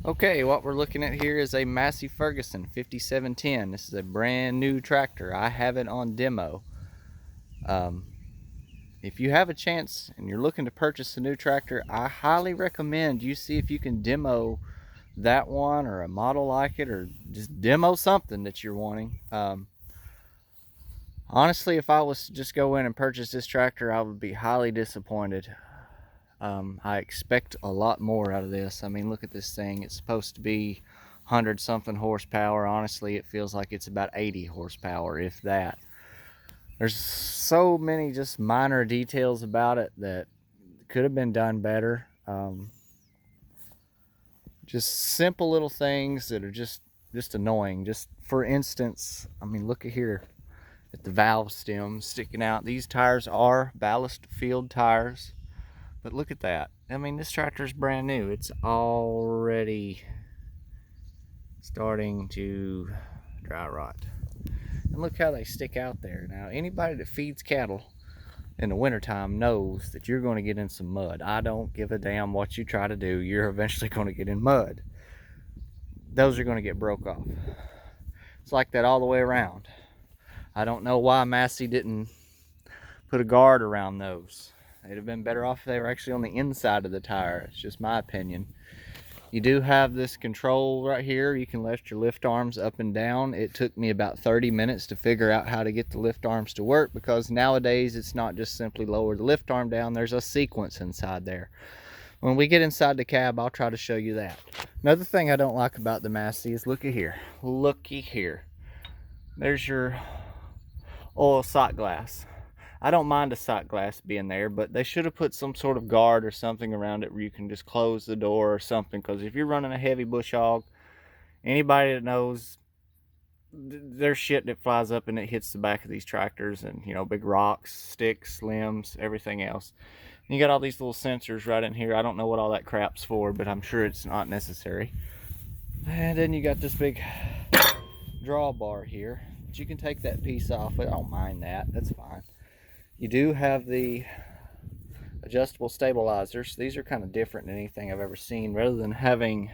Okay, what we're looking at here is a Massey Ferguson 5710. This is a brand new tractor. I have it on demo. Um, if you have a chance and you're looking to purchase a new tractor, I highly recommend you see if you can demo that one or a model like it, or just demo something that you're wanting. Honestly, if I was to just go in and purchase this tractor, I would be highly disappointed. I expect a lot more out of this. I mean, look at this thing. It's supposed to be 100 something horsepower. Honestly, it feels like it's about 80 horsepower, if that. There's so many just minor details about it that could have been done better. Just simple little things that are just annoying. Just for instance, I mean, look at here at the valve stem sticking out. These tires are ballast field tires. But look at that. I mean, this tractor is brand new. It's already starting to dry rot. And look how they stick out there. Now, anybody that feeds cattle in the wintertime knows that you're going to get in some mud. I don't give a damn what you try to do. You're eventually going to get in mud. Those are going to get broke off. It's like that all the way around. I don't know why Massey didn't put a guard around those. They'd have been better off if they were actually on the inside of the tire. It's just my opinion. You do have this control right here. You can lift your lift arms up and down. It took me about 30 minutes to figure out how to get the lift arms to work, because nowadays it's not just simply lower the lift arm down. There's a sequence inside there. When we get inside the cab, I'll try to show you that. Another thing I don't like about the Massey is looky here. Looky here. There's your oil sight glass. I don't mind a sight glass being there, but they should have put some sort of guard or something around it where you can just close the door or something, because if you're running a heavy bush hog, anybody that knows, there's shit that flies up and it hits the back of these tractors, and you know, big rocks, sticks, limbs, everything else. And you got all these little sensors right in here. I don't know what all that crap's for, but I'm sure it's not necessary. And then you got this big drawbar here, but you can take that piece off. I don't mind that. That's fine. You do have the adjustable stabilizers. These are kind of different than anything I've ever seen. Rather than having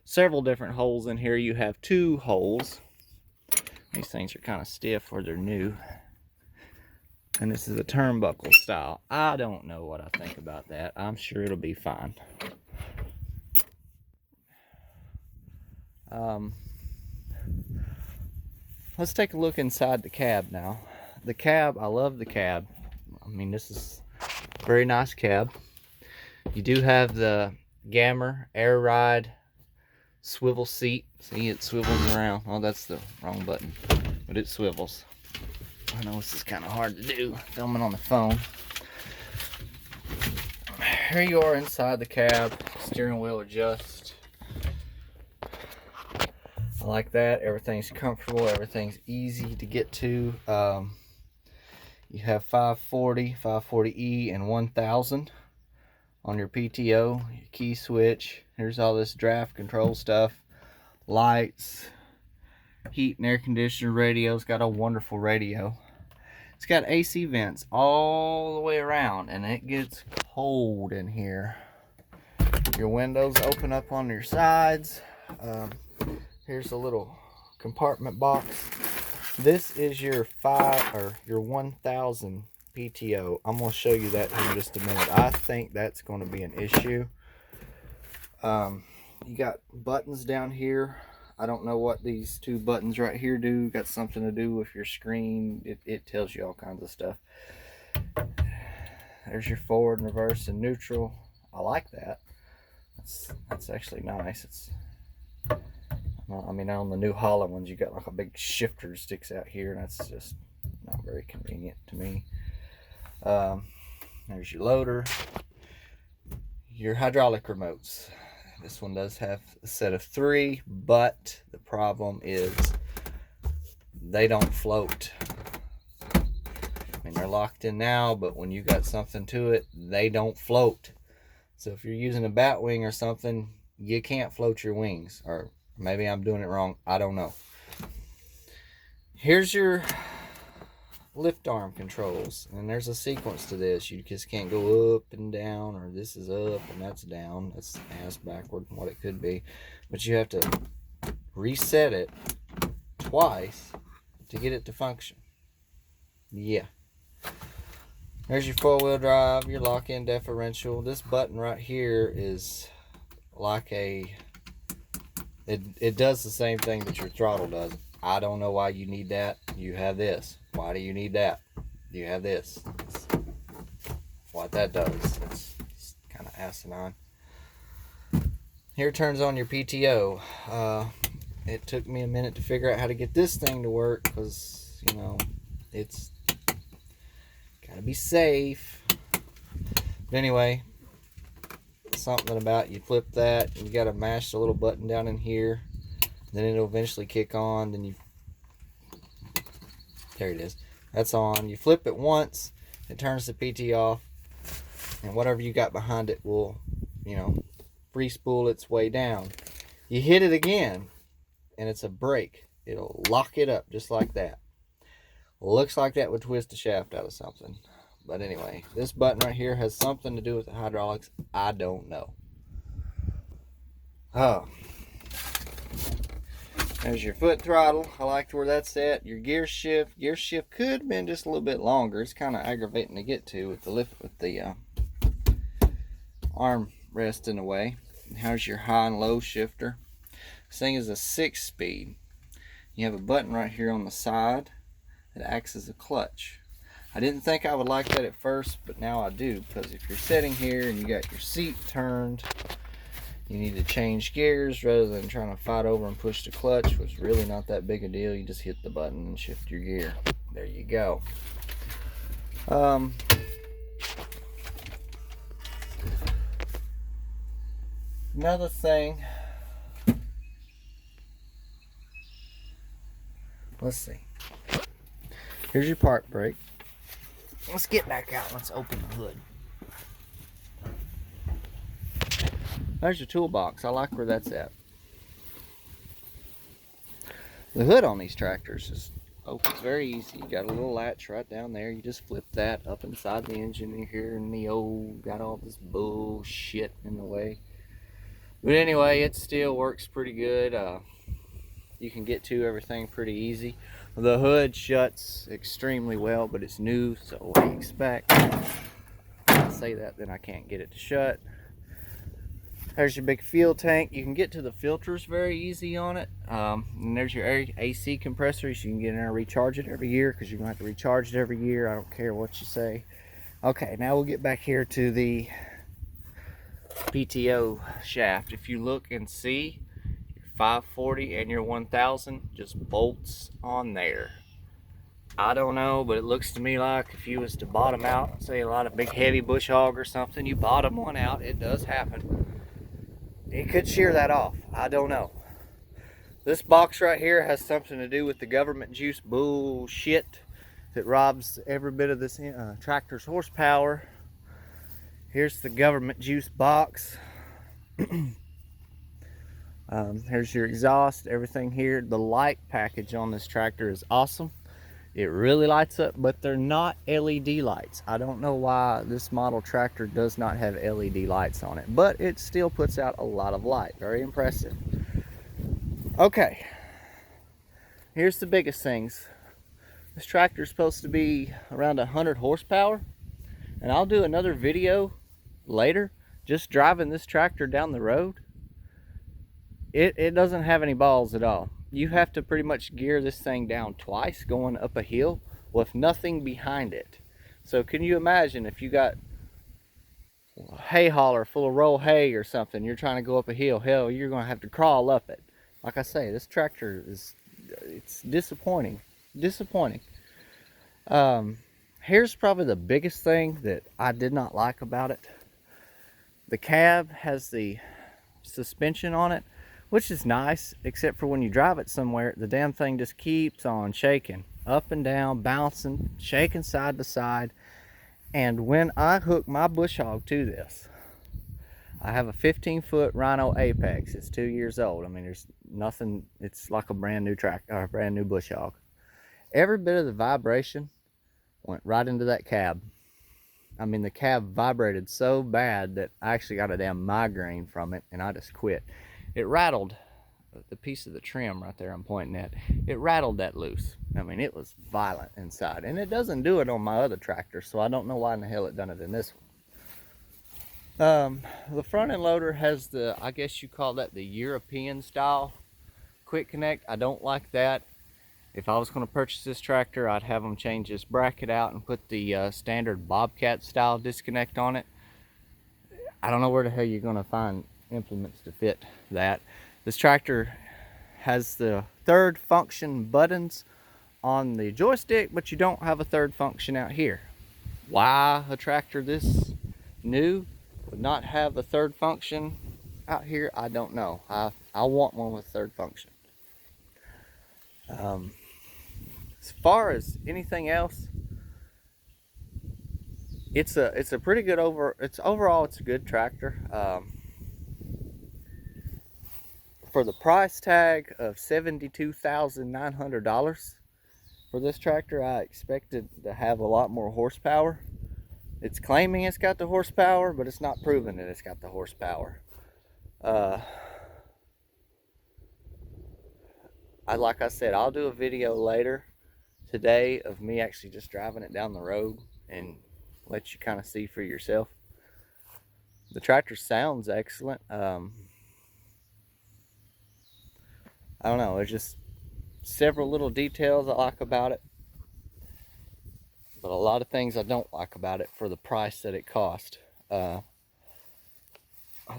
several different holes in here, you have two holes. These things are kind of stiff where they're new. And this is a turnbuckle style. I don't know what I think about that. I'm sure it'll be fine. Let's take a look inside the cab now. The cab, I love the cab. I mean, this is a very nice cab. You do have the Gammer air ride swivel seat. See, it swivels around. Oh, that's the wrong button, but it swivels. I know this is kind of hard to do, filming on the phone. Here you are inside the cab. Steering wheel adjust. I like that. Everything's comfortable. Everything's easy to get to. You have 540, 540E, and 1000 on your PTO, your key switch. Here's all this draft control stuff. Lights, heat and air conditioner, radio. It's got a wonderful radio. It's got AC vents all the way around, and it gets cold in here. Your windows open up on your sides. Here's a little compartment box. This is your 1000 PTO. I'm going to show you that in just a minute. I think that's going to be an issue. You got buttons down here. I don't know what these two buttons right here do. Got something to do with your screen. It tells you all kinds of stuff. There's your forward and reverse and neutral. I like that. That's actually nice. I mean, on the New Holland ones, you got like a big shifter that sticks out here, and that's just not very convenient to me. There's your loader, your hydraulic remotes. This one does have a set of 3, but the problem is they don't float. I mean, they're locked in now, but when you got something to it, they don't float. So if you're using a bat wing or something, you can't float your wings. Or maybe I'm doing it wrong. I don't know. Here's your lift arm controls, and there's a sequence to this. You just can't go up and down, or this is up and that's down. That's ass backward, what it could be. But you have to reset it twice to get it to function. Yeah. There's your four-wheel drive, your lock-in differential. This button right here is like it does the same thing that your throttle does. I don't know why you need that. You have this. Why do you need that? You have this. That's what that does. It's kind of asinine. Here turns on your PTO. It took me a minute to figure out how to get this thing to work because, you know, it's gotta be safe. But anyway, something about you flip that, and you gotta mash the little button down in here, then it'll eventually kick on. Then there it is, that's on. You flip it once, it turns the PT off, and whatever you got behind it will, you know, free spool its way down. You hit it again and it's a brake. It'll lock it up just like that. Looks like that would twist the shaft out of something. But anyway, this button right here has something to do with the hydraulics. I don't know. Oh. There's your foot throttle. I liked where that's at. Your gear shift. Gear shift could have been just a little bit longer. It's kind of aggravating to get to with the lift, with the arm rest in the way. How's your high and low shifter? This thing is a 6-speed. You have a button right here on the side that acts as a clutch. I didn't think I would like that at first, but now I do, because if you're sitting here and you got your seat turned, you need to change gears rather than trying to fight over and push the clutch, which is really not that big a deal. You just hit the button and shift your gear. There you go. Another thing, let's see. Here's your park brake. Let's get back out. Let's open the hood. There's your toolbox. I like where that's at. The hood on these tractors is opens very easy. You got a little latch right down there. You just flip that up inside the engine. You hear the old, got all this bullshit in the way. But anyway, it still works pretty good. You can get to everything pretty easy. The hood shuts extremely well, but it's new, so I expect. I say that, then I can't get it to shut. There's your big fuel tank. You can get to the filters very easy on it. And there's your AC compressor. So you can get in there and recharge it every year, because you're going to have to recharge it every year. I don't care what you say. Okay, now we'll get back here to the PTO shaft. If you look and see, your 540 and your 1000 just bolts on there. I don't know, but it looks to me like if you was to bottom out, say a lot of big heavy bush hog or something, you bottom one out, it does happen. It could shear that off. I don't know. This box right here has something to do with the government juice bullshit that robs every bit of this tractor's horsepower. Here's the government juice box. Here's your exhaust, everything here. The light package on this tractor is awesome. It really lights up, but they're not LED lights. I don't know why this model tractor does not have LED lights on it, but it still puts out a lot of light. Very impressive. Okay, here's the biggest things. This tractor is supposed to be around 100 horsepower, and I'll do another video later just driving this tractor down the road. It doesn't have any balls at all. You have to pretty much gear this thing down twice going up a hill with nothing behind it. So can you imagine if you got a hay hauler full of roll hay or something, you're trying to go up a hill, hell, you're going to have to crawl up it. Like I say, this tractor is, it's disappointing. Here's probably the biggest thing that I did not like about it. The cab has the suspension on it, which is nice, except for when you drive it somewhere, the damn thing just keeps on shaking, up and down, bouncing, shaking side to side. And when I hook my bush hog to this, I have a 15-foot Rhino Apex. It's 2 years old. I mean, there's nothing, it's like a brand new tractor, or a brand new bush hog. Every bit of the vibration went right into that cab. I mean, the cab vibrated so bad that I actually got a damn migraine from it, and I just quit. It rattled the piece of the trim right there I'm pointing at. It rattled that loose. I mean, it was violent inside, and it doesn't do it on my other tractor, so I don't know why in the hell it done it in this one. The front end loader has the, I guess you call that the European style quick connect. I don't like that. If I was going to purchase this tractor, I'd have them change this bracket out and put the standard Bobcat style disconnect on it. I don't know where the hell you're going to find implements to fit that. This tractor has the third function buttons on the joystick, but you don't have a third function out here. Why a tractor this new would not have a third function out here, I don't know. I want one with third function. As far as anything else, it's a pretty good overall it's a good tractor. For the price tag of $72,900 for this tractor, I expected to have a lot more horsepower. It's claiming it's got the horsepower, but it's not proving that it's got the horsepower. Like I said, I'll do a video later today of me actually just driving it down the road and let you kind of see for yourself. The tractor sounds excellent. I don't know, there's just several little details I like about it, but a lot of things I don't like about it for the price that it cost. I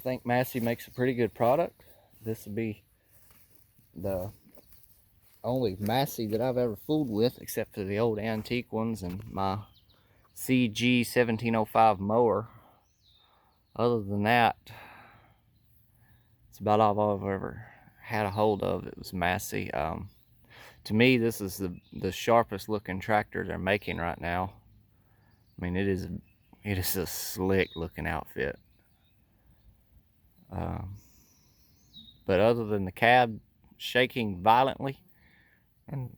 think Massey makes a pretty good product. This will be the only Massey that I've ever fooled with, except for the old antique ones and my CG 1705 mower. Other than that, it's about all I've ever had a hold of. It was Massey. To me, this is the sharpest looking tractor they're making right now. I mean, it is a slick looking outfit. But other than the cab shaking violently and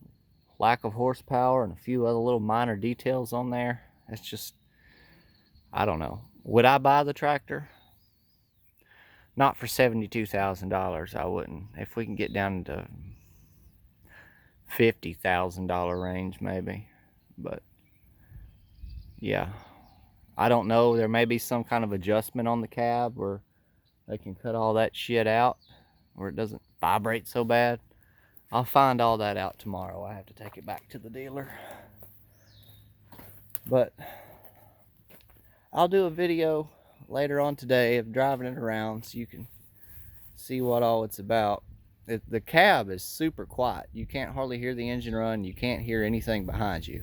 lack of horsepower and a few other little minor details on there, it's just, I don't know. Would I buy the tractor? Not for $72,000, I wouldn't. If we can get down into $50,000 range maybe. But yeah, I don't know. There may be some kind of adjustment on the cab where they can cut all that shit out where it doesn't vibrate so bad. I'll find all that out tomorrow. I have to take it back to the dealer. But I'll do a video later on today of driving it around so you can see what all it's about. The cab is super quiet. You can't hardly hear the engine run. You can't hear anything behind you.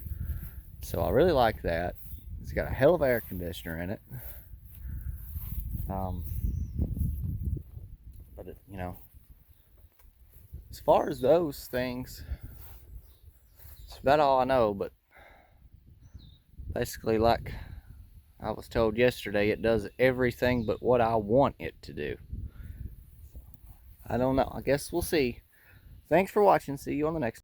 So I really like that. It's got a hell of air conditioner in it. But it, you know, as far as those things, it's about all I know. But basically, like I was told yesterday, it does everything but what I want it to do. I don't know. I guess we'll see. Thanks for watching. See you on the next.